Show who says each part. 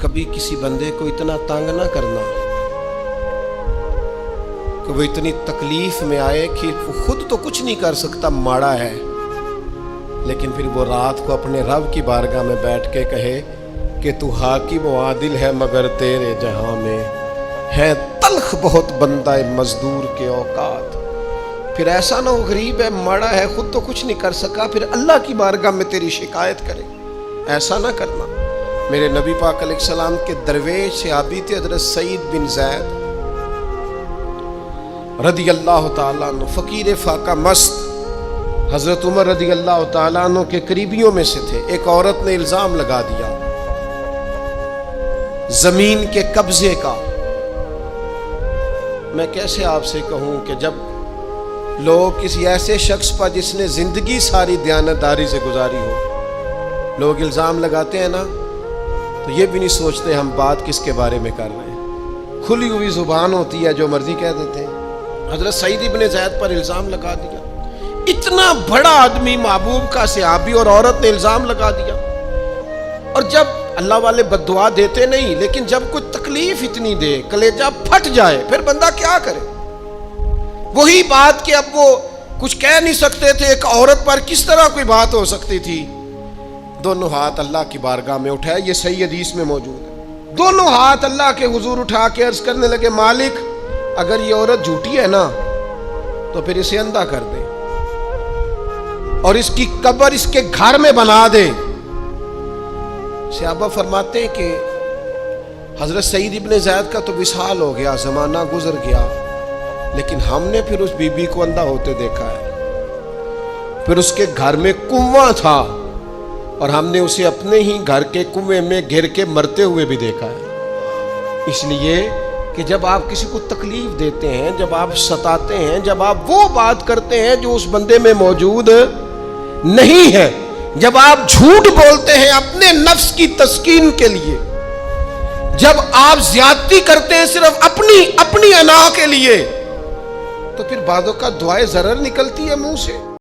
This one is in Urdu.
Speaker 1: کبھی کسی بندے کو اتنا تنگ نہ کرنا کہ وہ اتنی تکلیف میں آئے کہ وہ خود تو کچھ نہیں کر سکتا، ماڑا ہے، لیکن پھر وہ رات کو اپنے رب کی بارگاہ میں بیٹھ کے کہے کہ تو حاکم و عادل ہے مگر تیرے جہاں میں ہے تلخ بہت بندہ مزدور کے اوقات۔ پھر ایسا نہ ہو غریب ہے، ماڑا ہے، خود تو کچھ نہیں کر سکا، پھر اللہ کی بارگاہ میں تیری شکایت کرے۔ ایسا نہ کرنا۔ میرے نبی پاک علیہ السلام کے درویش صحابی تھے حضرت سعید بن زید رضی اللہ تعالیٰ عنہ، فقیر فاقہ مست، حضرت عمر رضی اللہ تعالیٰ عنہ کے قریبیوں میں سے تھے۔ ایک عورت نے الزام لگا دیا زمین کے قبضے کا۔ میں کیسے آپ سے کہوں کہ جب لوگ کسی ایسے شخص پر جس نے زندگی ساری دیانتداری سے گزاری ہو، لوگ الزام لگاتے ہیں نا، تو یہ بھی نہیں سوچتے ہم بات کس کے بارے میں کر رہے ہیں، کھلی ہوئی زبان ہوتی ہے، جو مرضی کہہ دیتے ہیں۔ حضرت سعید بن زید پر الزام لگا دیا، اتنا بڑا آدمی، محبوب کا صحابی، اور عورت نے الزام لگا دیا۔ اور جب اللہ والے بد دعا دیتے نہیں، لیکن جب کوئی تکلیف اتنی دے، کلیجہ پھٹ جائے، پھر بندہ کیا کرے؟ وہی بات کہ اب وہ کچھ کہہ نہیں سکتے تھے، ایک عورت پر کس طرح کوئی بات ہو سکتی تھی؟ دونوں ہاتھ اللہ کی بارگاہ میں اٹھائے، یہ صحیح حدیث میں موجود ہے۔ دونوں ہاتھ اللہ کے حضور اٹھا کے عرض کرنے لگے، مالک اگر یہ عورت جھوٹی ہے نا تو پھر اسے اندھا کر دے اور اس کی قبر اس کے گھر میں بنا دے۔ صحابہ فرماتے ہیں کہ حضرت سعید ابن زید کا تو وصال ہو گیا، زمانہ گزر گیا، لیکن ہم نے پھر اس بی بی کو اندھا ہوتے دیکھا ہے۔ پھر اس کے گھر میں کنواں تھا اور ہم نے اسے اپنے ہی گھر کے کنویں میں گر کے مرتے ہوئے بھی دیکھا ہے۔ اس لیے کہ جب آپ کسی کو تکلیف دیتے ہیں، جب آپ ستاتے ہیں، جب آپ وہ بات کرتے ہیں جو اس بندے میں موجود نہیں ہے، جب آپ جھوٹ بولتے ہیں اپنے نفس کی تسکین کے لیے، جب آپ زیادتی کرتے ہیں صرف اپنی انا کے لیے، تو پھر بعضوں کا دعائے ضرر نکلتی ہے منہ سے۔